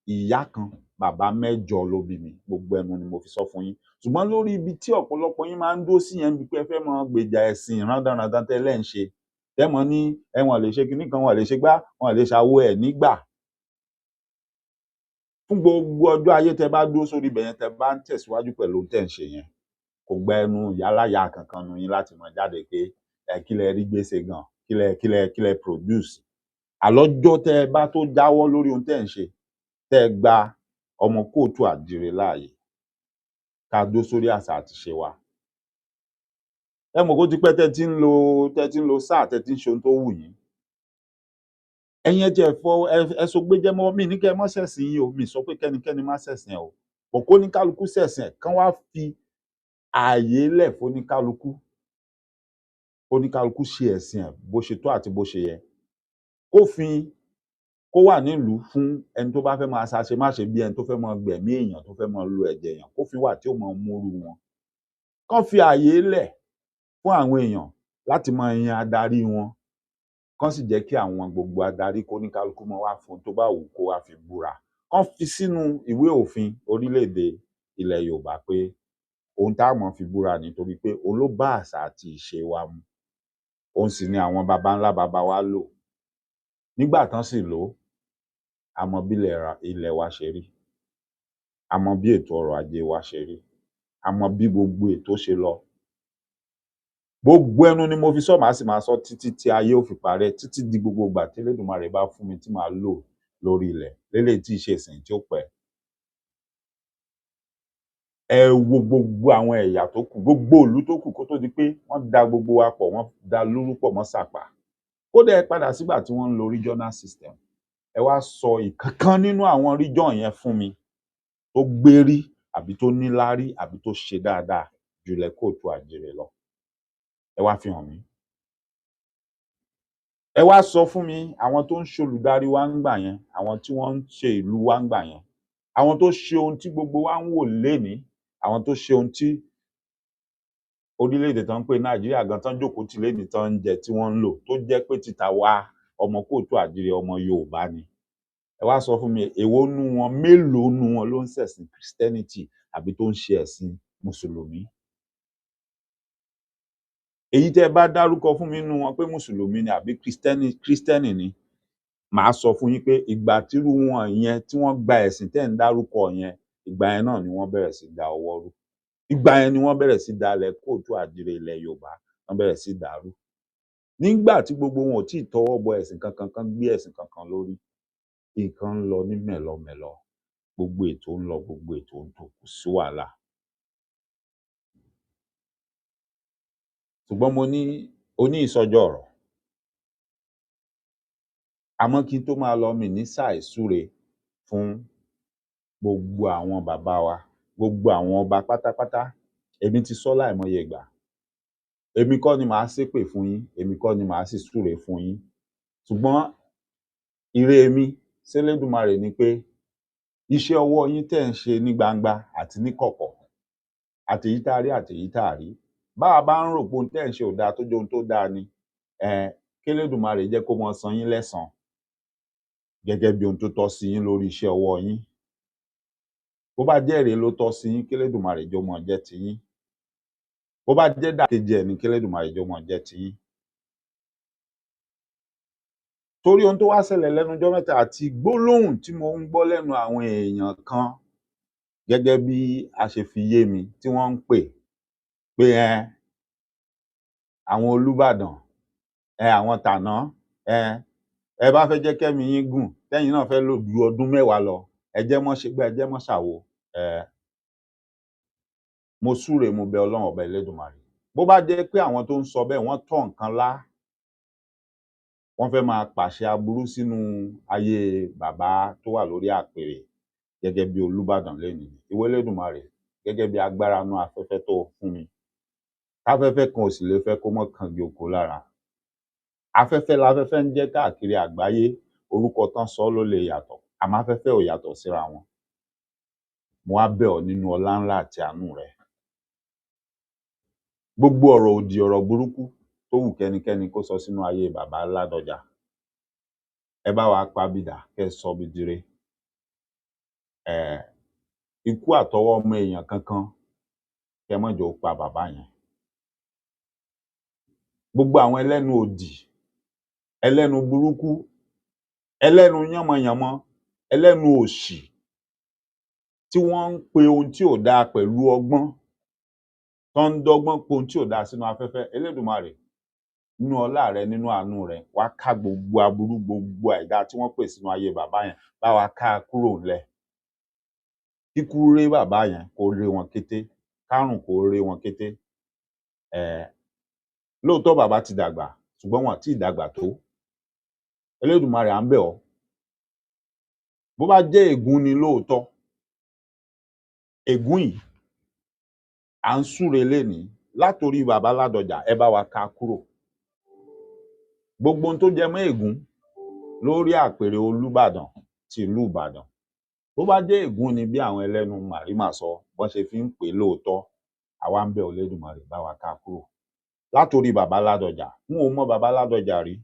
ìyá kan bàbá 6 ló bí mi, gbogbo ẹnu ni mo fi sọ fún yín. Ṣùgbọ́n lórí ibi tí ọ̀pọ̀lọpọ̀ yín máa ń dúró sí yẹn, níbi pé ẹ fẹ́ máa gbèjà ẹ̀sìn rándanràndan tẹ́ lẹ̀ ń ṣe, tẹ́ mọ ní wọn lè ṣe kinní kan, wọn lè ṣe gbá, wọn lè ṣàwo ẹ̀ nígbà. Fún gbogbo ọjọ́ ayé tẹ́ bá dúró sórí ibẹ̀ yẹn, tẹ́ bá ń tẹ̀síwájú pẹ̀lú ohun tẹ́ ń ṣe yẹn, kò gba ẹnu ìyáláyà kankan nínú yín láti máa jáde pé kí lẹ rí gbé ṣe gan, kí lẹ produce. Àlọ́jọ́ tẹ́ ẹ bá tó jáwọ́ lórí ohun tẹ́ ń ṣe, tẹ́ ẹ gba ọmọ kóòtù àjíire láàyè ká dúró sórí àṣà àti ìṣe wa. Ẹ mọ̀ kó ti pẹ́ tẹ́ ti ń lo sáà tẹ́ ti ń ṣe ohun tó wù yín. Ẹ̀yin ẹ tiẹ̀ ẹ sogbéjẹ́ mọ́wọ́, mi ní kẹ́ ẹ má ṣẹ̀sìn yín o, mi sọ pé kẹ́nikẹ́ni má ṣẹ̀sìn ẹ̀ o. But kóníkálukú ṣẹ̀sìn ẹ̀, kán wá fi ààyè lẹ̀ fóníkálukú. Kóníkálukú ṣe ẹ̀sìn ẹ̀ bó ṣe tó àti bó ṣe yẹ. Kó wà nílùú fún ẹni tó bá fẹ́ máa ṣàṣemáṣe bí ẹni tó fẹ́ máa gbẹ̀mí èèyàn, tó fẹ́ máa lo ẹ̀jẹ̀ èèyàn, kófin wà tí ó máa múrú wọn. Kán fi ààyè lẹ̀ fún àwọn èèyàn láti máa yan adarí wọn. Kán sì jẹ́ kí àwọn gbogbo adarí kóníkálukú máa wá fún tó bá wù kó wá fi búra. Kán fi sínú ìwé òfin orílẹ̀-èdè ilẹ̀ Yorùbá pé ohun tá mọ̀ fi búra nítorí pé òun ló bá àṣà àti ìṣe wa mu. Òun sì ni àwọn baba ńlá baba wa lò. Nígbà tán sì lò ó, a mọ bí ilẹ̀ wa ṣe rí. A mọ bí ètò ọrọ̀ ajé wa ṣe rí. A mọ bí gbogbo ètò ṣe lọ. Gbogbo ẹnu ni mo fi sọ, màá sì máa sọ títí tí ayé ó fi parẹ́, títí di gbogbo ìgbà tí Elédùmarè bá fún mi tí màá lò lórí ilẹ̀, léléyìí tí í ṣe ìsìn tí ó pẹ́. Ẹ wo gbogbo àwọn ẹ̀yà tó kù, gbogbo ìlú tó kù kó tó di pé wọ́n da gbogbo wa pọ̀, wọ́n da lúrú pọ̀ mọ́ sàpà. Kódà ẹ padà sígbà tí wọ́n ń lo regional system. Ẹ wá sọ ìkankan nínú àwọn region yẹn fún mi tó gbérí àbí tó níláárí àbí tó ṣe dáadáa jù ilẹ̀ kóòtù àjíire lọ. Ẹ wá fi hàn mí. Ẹ wá sọ fún mi àwọn tó ń ṣolùdarí wa ńgbà yẹn, àwọn tí wọ́n ń ṣe ìlú wa ńgbà yẹn, àwọn tó ṣe ohun tí gbogbo wa ń wò lénìí, àwọn tó ṣe ohun tí orílẹ̀-èdè tán ń pè Nàìjíríà gan tán jókòó tì lénìí tán ń jẹ tí wọ́n ń lò, tó jẹ́ pé ti tàwa ọmọ kóòtù àjíire ọmọ Yorùbá ni. Ẹ wá sọ fún mi èwo nú wọn, mélòó nú wọn ló ń ṣẹ̀sìn Christianity àbí tó ń ṣe ẹ̀sìn Mùsùlùmí. Èyí tẹ́ ẹ bá dárúkọ fún mi nínú wọn pé Mùsùlùmí ni àbí Kristẹni ni, màá sọ fún yín pé ìgbà tírú wọn yẹn tí wọ́n gba ẹ̀sìn tẹ́ ń dárúkọ yẹn, ìgbà yẹn náà ni wọ́n bẹ̀rẹ̀ sí da ọwọ́ rú. Ìgbà yẹn ni wọ́n bẹ̀rẹ̀ sí dalẹ̀ kóòtù àjíire ilẹ̀ Yorùbá, wọ́n bẹ̀rẹ̀ sí dàrú. Nígbà tí gbogbo wọn ò tí ì tọwọ́ bọ ẹ̀sìn kankan, kán gbé ẹ̀sìn kankan lórí, nǹkan ń lọ ní mẹ̀lọmẹ̀lọ, gbogbo ètò ń lọ, gbogbo ètò ń tò, kò sí wàhálà. Ṣùgbọ́n mo ní ìsọjọ́ ọ̀rọ̀. Àmọ́ kí n tó máa lọ, mi ní ṣàìsúre fún gbogbo àwọn bàbá wa gbogbo àwọn ọba pátápátá. Èmi ti sọ láìmọye ìgbà, èmi kọ́ ni màá ṣépè fún yín, èmi kọ́ ni màá sì súre fún yín, ṣùgbọ́n ire mi s'Elédùmarè ni pé iṣẹ́ ọwọ́ yín tẹ́ ń ṣe ní gbangba àti ní kọ̀kọ̀, àtèyí tá a rí àtèyí tá a rí, bá a bá ń rò pé ohun tẹ́ ń ṣe ò dáa tó jẹ́ ohun tó dáa ni, k'Elédùmarè jẹ́ kó máa san yín lẹ́san gẹ́gẹ́ bí ohun tó tọ́ sí yín lórí iṣẹ́ ọwọ́ yín. Bó bá jẹ́ èrè ló tọ́ sí yín, k'Elédùmarè jẹ́ ó máa jẹ́ tiyín. Bó bá jẹ́ ìdàkejì ẹ̀ ni, k'Elédùmarè jẹ́ ó máa jẹ́ tiyín. Torí ohun tó wá ṣẹlẹ̀ lẹ́nu ọjọ́ mẹ́ta àti gbólóhùn tí mo ń gbọ́ lẹ́nu àwọn èèyàn kan gẹ́gẹ́ bí a ṣe fi yé mi tí wọ́n ń pè pé àwọn Olúbàdàn, àwọn tàná, ẹ bá fẹ́ jẹ́ kẹ́mi yín gùn, tẹ́yin náà fẹ́ lò ju ọdún mẹ́wàá lọ, ẹ jẹ́ mọ́ ṣe gbá, ẹ jẹ́ mọ́ ṣàwo. Mo súre mo bẹ Ọlọ́run ọba Elédùmarè. Bó bá jẹ́ pé àwọn tó ń sọ bẹ́ẹ̀ wọ́n tọ́ nǹkan lá, wọ́n fẹ́ máa pàṣẹ aburú sínú ayé bàbá tó wà lórí àpèrè gẹ́gẹ́ bí Olúbàdàn lénìí, ìwọ Elédùmarè gẹ́gẹ́ bí agbára inú afẹ́fẹ́ tó fún mi, afẹ́fẹ́ kan ò sì lè fẹ́ kó mọ́ kangi oko lára. Afẹ́fẹ́ láfẹ́fẹ́ ń jẹ́ káàkiri àgbáyé, orúkọ tán sọ ló lè yàtọ̀, àmọ́ afẹ́fẹ́ ò yàtọ̀ síra wọn. Mo wá bẹ̀ ọ́ nínú ọlá ńlá àti àánú rẹ, gbogbo ọ̀rọ̀ òdì, ọ̀rọ̀ burúkú tó wù kẹ́nikẹ́ni kó sọ sínú ayé bàbá Ládọjà, ẹ bá wa pabidà kẹ́ ẹ sọ bí dire. Ikú àtọwọ́ ọmọ èèyàn kankan kẹ́ ẹ má jẹ́ ó pa bàbá yẹn. Gbogbo àwọn ẹlẹ́nu òdì, ẹlẹ́nu burúkú, ẹlẹ́nu yánmọyànmọ, ẹlẹ́nu òṣì tí wọ́n ń pe ohun tí ò dáa pẹ̀lú ọgbọ́n, tó ń dọ́gbọ́n pe ohun tí ò dáa sínú afẹ́fẹ́, Elédùmarè nínú ọlá rẹ, nínú àánú rẹ, wá ká gbogbo aburú, gbogbo àìdá tí wọ́n pè sínú ayé bàbá yẹn, bá wa ká a kúrò ńlẹ̀. Kíkú ré bàbá yẹn kó ré wọn kété, kárùn kó ré wọn kété. Lóòótọ́ bàbá ti dàgbà, ṣùgbọ́n wọn ò tíì dàgbà tó. Elédùmarè à ń bẹ̀ ọ́, bó bá jẹ́ ègún ni lóòótọ́, ègún yìí à ń súre lénìí látorí bàbá Ládọjà, ẹ bá wa ká a kúrò. Gbogbo ohun tó jẹ mọ́ ègún lórí àpèrè Olúbàdàn ti ìlú Ìbàdàn, bó bá jẹ́ ègún ni bí àwọn ẹlẹ́nu màrímàsọ bọ́n ṣe fi ń pè é lóòótọ́, àwa ń bẹ̀ ọ́ Elédùmarè, bá wa ká a kúrò. Látorí bàbá Ládọjà, n ò mọ bàbá Ládọjà rí,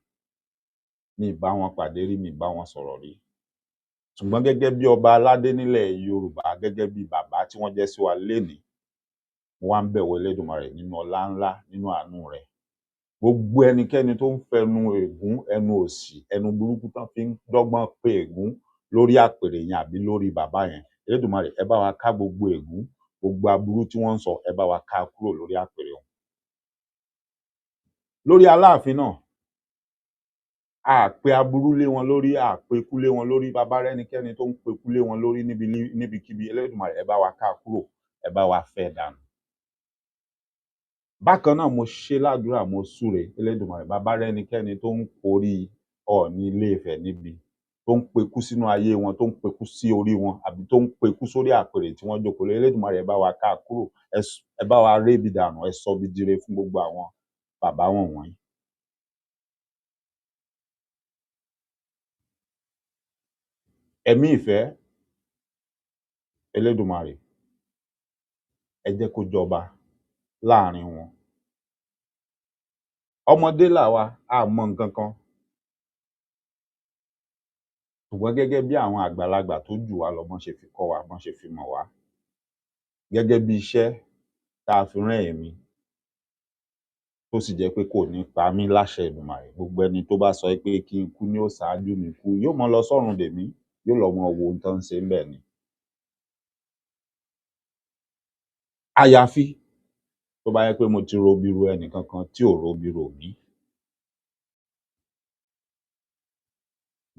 mi ì bá wọn pàdé rí, mi ì bá wọn sọ̀rọ̀ rí, ṣùgbọ́n gẹ́gẹ́ bí ọba aládé nílẹ̀ Yorùbá, gẹ́gẹ́ bí bàbá tí wọ́n jẹ́ sí wa lénìí, mo wá ń bẹ̀ wọ́ Elédùmarè nínú ọlá ńlá, nínú àánú rẹ, gbogbo ẹnikẹ́ni tó ń fẹnu ègún, ẹnu òṣì, ẹnu burúkú tán fi ń dọ́gbọ́n pe ègún lórí àpèrè yẹn àbí lórí bàbá yẹn, Elédùmarè ẹ bá wa ká gbogbo ègún, gbogbo aburú tí wọ́n ń sọ, ẹ bá wa ká a kúrò lórí àpèrè wọn. Lórí Aláàfin náà, a pe aburú lé wọn lórí, a pe ikú lé wọn lórí, bàbá rẹ́nikẹ́ni tó ń pe ikú lé wọn lórí níbikíbi, Elédùmarè ẹ bá wa ká a kúrò, ẹ bá wa fẹ́ dànù. Bákan náà mo ṣe ládùúrà, mo súre, Elédùmarè bàbá rẹ́nikẹ́ni tó ń porí Ọọ̀ni Ilé-Ifẹ̀ níbi, tó ń pekú sínú ayé wọn, tó ń pekú sí orí wọn, àbí tó ń pekú sórí àpèrè tí wọ́n jókòó lé, Elédùmarè ẹ bá wa ká a kúrò, ẹ bá wa rébi dànù, ẹ sọ bí dire fún gbogbo àwọn bàbá wọ̀nwọ̀nyí. Ẹ̀mí ìfẹ́, Elédùmarè ẹ jẹ́ kó jọba láàrin wọn. Ọmọdé làwa, a mọ nǹkan kan, ṣùgbọ́n gẹ́gẹ́ bí àwọn àgbàlagbà tó jù wá lọ bọ́n ṣe fi kọ́ wa, bọ́n ṣe fi mọ̀ wá, gẹ́gẹ́ bí iṣẹ́ tá a fi rán èmi, tó sì jẹ́ pé kò ní pa mí láṣẹ Èdùmàrè, gbogbo ẹni tó bá sọ pé kí n kú ní ó ṣáájú mi kú, yóò mọ lọ sọ́run dèmí, yóò lọ mọ wo ohun tán ń ṣe ńbẹ̀ ni. Àyàfi tó bá jẹ́ pé mo ti robi ro ẹnìkankan tí ò robi rò mí.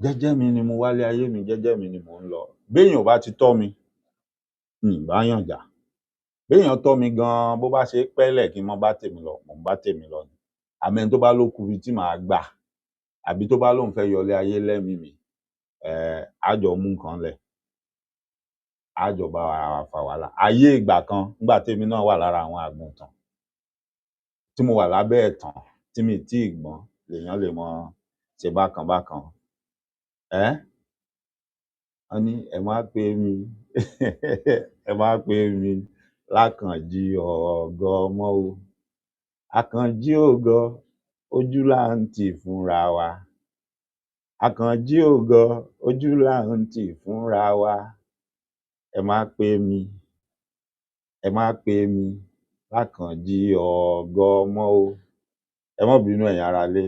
Jẹ́jẹ́ mi ni mo wálé ayé mi, jẹ́jẹ́ mi ni mò ń lọ. Béèyàn ò bá ti tọ́ mi, mi ì bá yàn jà. Béèyàn tọ́ mi gan-an, bó bá ṣe pẹ́lẹ̀ kí n mọ́ bá tèmi lọ, mò ń bá tèmi lọ ni. Àmọ́ ẹni tó bá ló kù ibi tí màá gbà, àbí tó bá lóun fẹ́ yọlé ayé lẹ́mìí mi, á jọ mú nǹkan lẹ̀. á jọ bá ara wa fa wàhálà. Ayé ìgbà kan nígbà tèmi náà wà lára àwọn àgùntàn tí mo wà lábẹ́ ẹ̀tàn tí mi ì tíì gbọ́n lèèyàn lè mọ ṣe bákan bákan. Wọ́n ní ẹ má pè mí ẹ má pè mí lákànjí ọ̀gọ̀ mọ́ o. Àkànjí ògo ojú là ń tì fúnra wa. Àkànjí ògo ojú là ń tì fúnra wa. Ẹ má pè mí lákànjí ọ̀gọ̀ mọ́ o. Ẹ má bínú ẹ̀yin aráalé.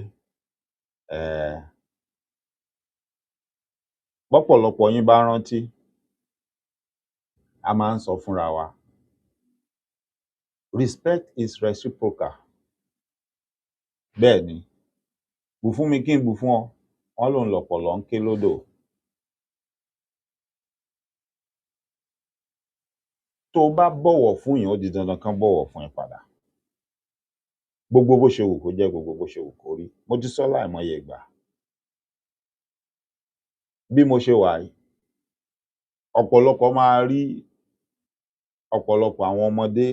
Bọ́pọ̀lọpọ̀ yín bá rántí, a máa ń sọ fúnra wa, respect is reciprocal. Bẹ́ẹ̀ ni, bù fún mi kí n bù fún ọ, wọ́n lòun lọ̀pọ̀lọ́ ń ké lódò. Tó o bá bọ̀wọ̀ fún èèyàn, ó di dandan kán bọ̀wọ̀ fún ẹ padà. Gbogbo bó ṣe wù kó jẹ́, gbogbo bó ṣe wù kó rí. Mo ti sọ láìmọye ìgbà. Bí mo ṣe wà yìí, ọ̀pọ̀lọpọ̀ máa rí ọ̀pọ̀lọpọ̀ àwọn ọmọdé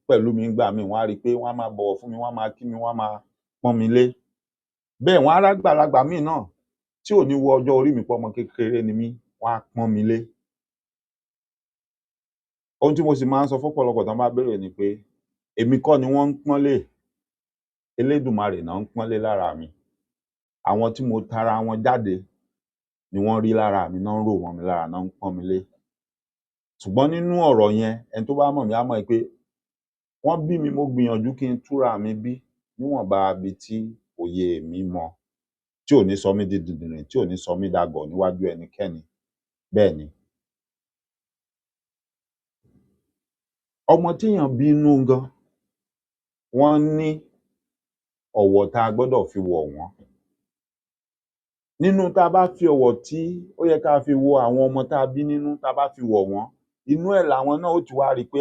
pẹ̀lú mi ńgbà míì, wọ́n á rí i pé wọ́n á máa bọ̀wọ̀ fún mi, wọ́n á máa kí mi, wọ́n á máa pọ́n mi lé. Bẹ́ẹ̀ wọ́n á rágbàlagbà míì náà tí ò ní wo ọjọ́ orí mi pọ́mọ kékeré ni mí, wọ́n á pọ́n mi lé. Ohun tí mo sì máa ń sọ fọ́pọ̀lọpọ̀ tán bá béèrè ni pé èmi kọ́ ni wọ́n ń pọ́n lé, Elédùmarè náà ń pọ́n lé lára mi. Àwọn tí mo tara wọn jáde ni wọ́n rí lára mi, náà ń rò mọ́ mi lára, náà ń pọ́n mi lé. Ṣùgbọ́n nínú ọ̀rọ̀ yẹn, ẹni tó bá mọ̀ mí á mọ̀ pé wọ́n bí mi, mo gbìyànjú kí n túra mi bí níwọ̀nba ibi tí òye mi mọ, tí ò ní sọ mí di dìndìnrìn, tí ò ní sọ mí dagọ̀ níwájú ẹnikẹ́ni. Bẹ́ẹ̀ ni. Ọmọ téèyàn bí inú gan, wọ́n ní ọ̀wọ̀ tá a gbọ́dọ̀ fi wọ̀ wọ́n. Nínú tá a bá fi ọ̀wọ̀ tí ó yẹ ká fi wo àwọn ọmọ tá a bí nínú, tá a bá fi wọ̀ wọ́n, inú ẹ̀ làwọn náà ó ti wá rí i pé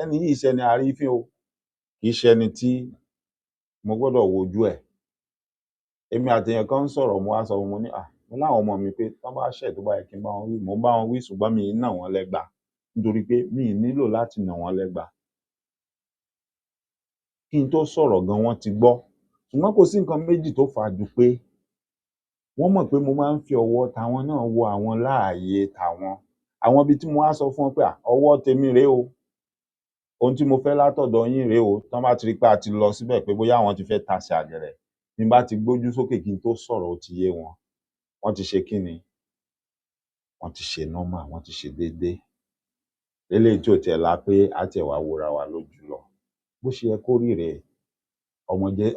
ẹni yìí ṣẹni àrífín o, kì í ṣẹni tí mo gbọ́dọ̀ wojú ẹ̀. Èmi àtèèyàn kan ń sọ̀rọ̀, mo wá sọ fún un, mo ní mo láwọn ọmọ mi pé tán bá ṣẹ̀ tó bá yẹ kí n bá wọn wí, mò ń bá wọn wí, ṣùgbọ́n mi ì nà wọ́n lẹ́gba nítorí pé mi ì nílò láti nà wọ́n lẹ́gba. Kí n tó sọ̀rọ̀ gan wọ́n ti gbọ́. Ṣùgbọ́n kò sí nǹkan méjì tó fà á ju pé wọ́n mọ̀ pé mo máa ń fi ọwọ́ tàwọn náà wo àwọn láàyè tàwọn. Àwọn ibi tí mo wá sọ fún wọn pé ọwọ́ tèmi rèé o, ohun tí mo fẹ́ látọ̀dọ̀ yín rèé o, tán bá ti rí pé a ti lọ síbẹ̀ pé bóyá àwọn ti fẹ́ tasẹ̀ àgẹ̀rẹ̀, tí n bá ti gbójú sókè kí n tó sọ̀rọ̀ ó ti yé wọn. Wọ́n ti ṣe kí ni? Wọ́n ti ṣe normal, wọ́n ti ṣe déédé. Eléyìí tí ò tiẹ̀ la pé á tiẹ̀ wá wora wa lójú lọ. Bó ṣe yẹ kó rí rèé.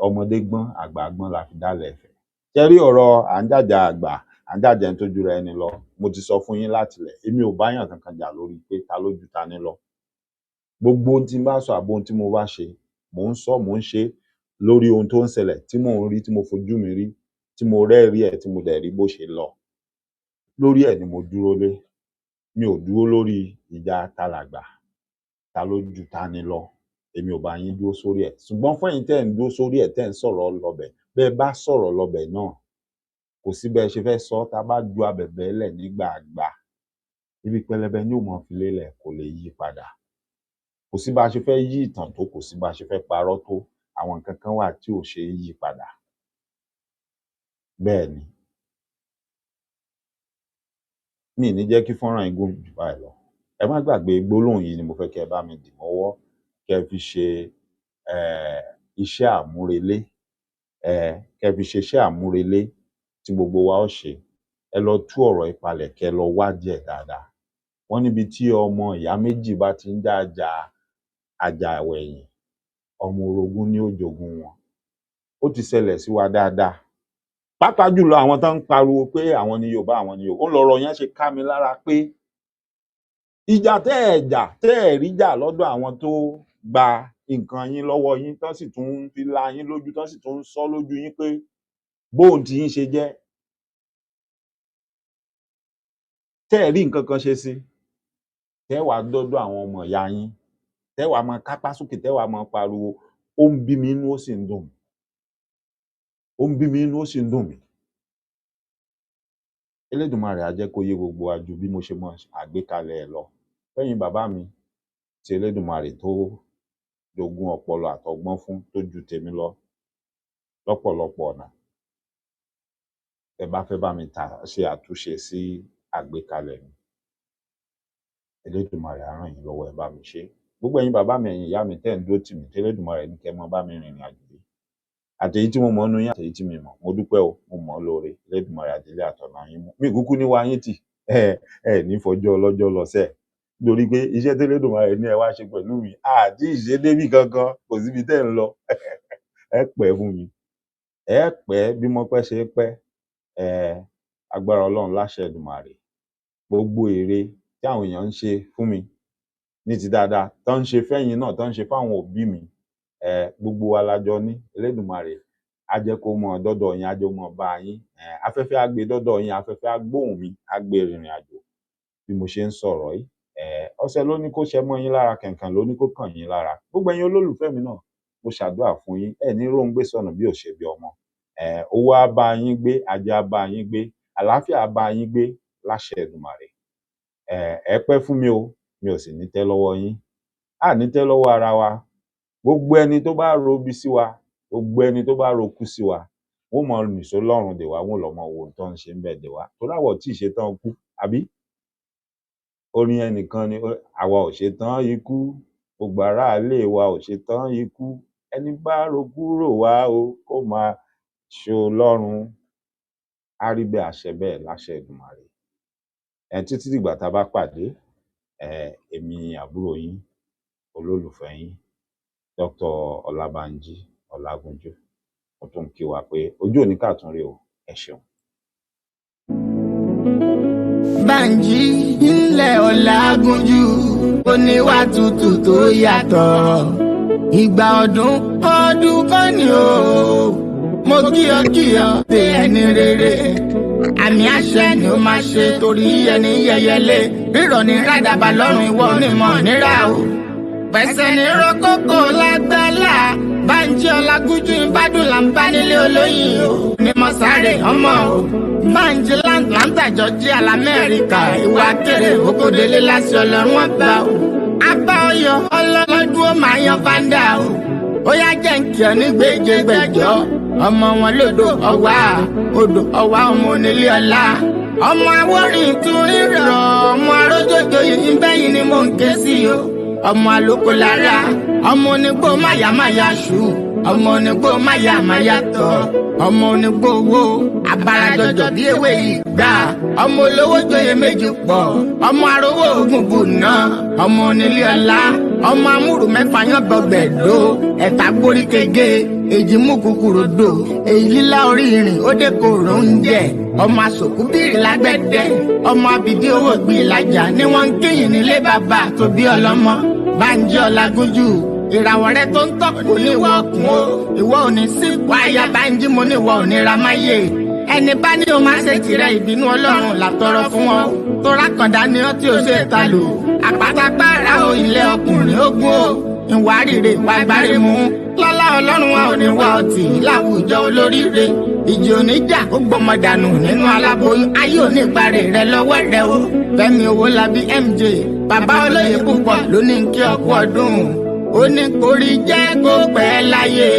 Ọmọdé gbọ́n, àgbà gbọ́n la fi dálẹ̀ ìfẹ́. Ṣé rí ọ̀rọ̀ à ń jàjà àgbà, à ń jàjà ẹni tó jura ẹni lọ, mo ti sọ fún yín látilẹ̀, èmi ò báyàn kankan jà lórí pé ta ló ju tani lọ. Gbogbo ohun tí n bá sọ àbí ohun tí mo bá ṣe, mò ń sọ, mò ń ṣe lórí ohun tó ń ṣẹlẹ̀, tí mò ń rí, tí mo fojú mi rí, tí mo rẹ́rìí ẹ̀, tí mo dẹ̀ rí bó ṣe lọ. Lórí ẹ̀ ni mo dúró lé. Mi ò dúró lórí ìjà ta làgbà, ta ló ju tani lọ. Èmi ò bá yín dúró sórí ẹ̀. Ṣùgbọ́n fún ẹ̀yin tẹ́ ẹ̀ ń dúró sórí ẹ̀, tẹ́ ẹ̀ ń sọ̀rọ̀ lọbẹ̀, bẹ́ẹ̀ bá sọ̀rọ̀ lọbẹ̀ náà, kò sí bẹ́ẹ̀ ṣe fẹ́ sọ, tá a bá ju abẹ̀bẹ̀ lẹ̀ nígbàgbà, ibi pẹlẹbẹ ni ó mọ̀ fi lélẹ̀, kò lè yí padà. Kò sí bá a ṣe fẹ́ yí ìtàn tó, kò sí bá a ṣe fẹ́ parọ́ tó, àwọn nǹkan kan wà tí ò ṣe é yí padà. Bẹ́ẹ̀ ni. Mi ì ní jẹ́ kí fọ́nrán yìí gùn jù báyìí lọ. Ẹ má gbàgbé gbólóhùn yìí ni mo fẹ́ kẹ́ ẹ bá mi dì mọ́wọ́, kẹ́ ẹ fi ṣe iṣẹ́ àmúrelé. Kẹ́ ẹ fi ṣe iṣẹ́ àmúrelé tí gbogbo wa ó ṣe. Ẹ lọ tú ọ̀rọ̀ yìí palẹ̀, kẹ́ ẹ lọ wádìí ẹ̀ dáadáa. Wọ́n níbi tí ọmọ ìyá méjì bá ti ń jàjà àjàwẹ̀yìn, ọmọ orogún ni ó jogún wọn. Ó ti ṣẹlẹ̀ sí wa dáadáa. Pàápàá jùlọ àwọn tán ń pariwo pé àwọn ni Yorùbá, àwọn ni Yorùbá. Ó lọ̀rọ̀ yẹn ṣe ká mi lára pé ìjà tẹ́ ẹ̀ jà, tẹ́ ẹ̀ rí jà lọ́dọ̀ àwọn tó gba nǹkan yín lọ́wọ́ yín, tán sì tún ń fi la yín lójú, tán sì tún ń sọ lójú yín pé bóun ti yín ṣe jẹ́. Tẹ́ ẹ̀ rí nǹkan kan ṣe sí. Tẹ́ wàá dọ́dọ̀ àwọn ọmọ ìyá yín, tẹ́ wàá máa kápá sókè, tẹ́ wàá máa pariwo, ó ń bí mi inú, ó sì ń dùn mí. Ó ń bí mi inú, ó sì ń dùn mí. Elédùmarè á jẹ́ kó yé gbogbo wa ju bí mo ṣe mọ àgbékalẹ̀ ẹ̀ lọ. lẹ́yìn bàbá mi tí Elédùmarè tó jogún ọpọlọ àtọgbọ́n fún tó ju tèmi lọ lọ́pọ̀lọpọ̀ ọ̀nà, ẹ bá fẹ́ bá mi ṣe àtúnṣe sí àgbékalẹ̀ mi, Elédùmarè á ràn yín lọ́wọ́, ẹ bá mi ṣe. Gbogbo ẹ̀yin bàbá mi, ẹ̀yin ìyá mi tẹ́ ń dúró tì mí, tí Elédùmarè ní kẹ́ mọ́ bá mi rìnrìn àjò yìí, àtèyí tí mo mọ̀ nínú yín àtèyí tí mi mọ̀, mo dúpẹ́ o, mo mọ̀ ọ́ lóore, Elédùmarè àdílé àtọ̀nà yín mú. Mi kúkú ní wá yín tì, ẹ ní fọjọ́ ọlọ́jọ́ lọ sẹ́ẹ̀, nítorí pé iṣẹ́ tí Elédùmarè ní ẹ wá ṣe pẹ̀lú mi, àti ìṣe débì kankan, kò síbi tẹ́ ń lọ. Ẹ pẹ́ fún mi, ẹ pẹ́ bí mo pẹ́ ṣe pẹ́, agbára Ọlọ́run láṣẹ Èdùmàrè. Gbogbo èrè tí àwọn èèyàn ń ṣe fún mi ní ti dáadáa, tó ń ṣe fẹ́yìn náà, tó ń ṣe fáwọn òbí mi, gbogbo wa la jọ ní. Elédùmarè á jẹ́ kó mọ dọ́dọ̀ yín, á jẹ́ kó mọ bá yín, afẹ́fẹ́ á gbé dọ́dọ̀ yín, afẹ́fẹ́ á gbóhùn mi, á gbé rìnrìn àjò bí mo ṣe ń sọ̀rọ̀ yìí. Ọṣẹ ló ní kó ṣẹ mọ́ yín lára, kẹ̀ǹkàn ló ní kó kàn yín lára. Gbogbo ẹ̀yin olólùfẹ́ mi náà, mo ṣàdúrà fún yín, ẹ ní róńgbé sọnù bí ò ṣe bí ọmọ. Owó á bá yín gbé, ajé á bá yín gbé, àlàáfíà á bá yín gbé láṣẹ Èdùmàrè. Ẹ pẹ́ fún mi o, mi ò sì ní tẹ́ lọ́wọ́ yín, á ní tẹ́ lọ́wọ́ ara wa. Gbogbo ẹni tó bá robi sí wa, gbogbo ẹni tó bá rokú sí wa, wọ́n mọ nìṣó lọ́rùn dè wá, wọ́n lọ mọ wo tó ń ṣe ń bẹ̀ dè wá, torí àwọ̀ tí ì ṣe tán kú, àbí? Orin ẹnìkan ni, àwa ò ṣe tán ikú, gbogbo aráalé wa ò ṣe tán ikú, ẹni bá rokú rò wá o, kó máa ṣó lọ́rùn. Á rí bẹ́ẹ̀, àṣẹ bẹ́ẹ̀ láṣẹ Èdùmàrè. Títí dìgbà tá a bá pàdé, èmi àbúrò yín, olólùfẹ́ yín, Dr. Ọlábánjí Ọlágúnjú, mo tún kí wa pé ojú òní kàtúnrí o, ẹ ṣeun. Bánjí ńlẹ̀ Ọlágúnjú, oníwà tútù tó yàtọ̀, ìgbà ọdún kan ni o, mo kí ọ pé ẹni rere, àmì àṣẹ ni ó máa ṣe, torí ẹni yẹyẹlé rírọ̀ ní rádàbà lọ́rùn, ìwọ onímọ̀ nírà o. Pẹ̀sẹ̀ ní rọ́kókò lágbálá, Bánjí Ọlágúnjú ìbádùn là ń bá nílé olóyìn o. Ní mo sáré ọmọ o, Bánjí Atlanta Georgia l'Amẹ́ríkà, ìwà kéré okòdélé láṣẹ Ọlọ́run ọba o. Abá ọyọ ọlọ́lọ́dún ó máa yan fáńdà o. Ó yá jẹ́ ń kí ọ ní gbèjègbèjọ́, ọmọ wọn lódò ọwá, odò ọwá ọmọ onílé ọlá. Ọmọ Awórìn tún rírọ̀, ọmọ arójòjò yìí ń bẹ́yìn ni mò ń ké sí o. Ọmọ àlòkò lára, ọmọ onígbò máyàmáyà ṣù, ọmọ onígbò máyàmáyà tọ̀, ọmọ onígbò owó abarajọjọ bí ewé ìgbà, ọmọ olówó joyè méjì pọ̀, ọmọ arówó ogun bùnà, ọmọ onílé ọlá, ọmọ amúrù mẹ́fà yán gbọgbẹ̀dó, ẹ̀ta gbórí kege, èjì mú kúkúrú dò, èyí lílá orí ìrìn ó dé kòrò oúnjẹ, ọmọ asòkú bìrì lágbẹ̀dẹ, ọmọ abìdí owó gbìn ìlàjà ni wọ́n ń kéyìn nílé bàbá tó bí ọlọ́mọ. Bánjí Ọlágúnjú, ìràwọ̀ rẹ tó ń tọ́kù níwọ̀ ọkùn o, ìwọ ò ní sípò aya Bánjí, mo níwọ̀ ò ní ra máyé. Ẹni bá ní o máa ṣe tirẹ̀, ìbínú Ọlọ́run làtọrọ fún ọ, tó rákàndá ni ó tí o ṣe ta lò, àpátápárá o ilé ọkùnrin ogun o, ìwà rírè ìwà ìbárè mú, lọ́lá Ọlọ́run wa ò ní wá ọtí láwùjọ olóríire. Ìjì oníjà ó gbọmọ dànù nínú aláboyún, ayé ò ní ìparè rẹ lọ́wọ́ rẹ o. Fẹ́mi Owólabí MJ, bàbá olóyè púpọ̀ ló ní kí ọkú ọdún, ó ní kórí jẹ́ kó pẹ́ láyé,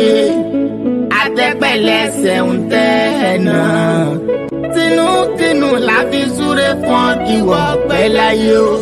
àtẹ́pẹ̀lẹ́sẹ̀ ń tẹ́ ẹ̀ náà, tinútinú la fi súré fún ìwọ pẹ́ láyé o.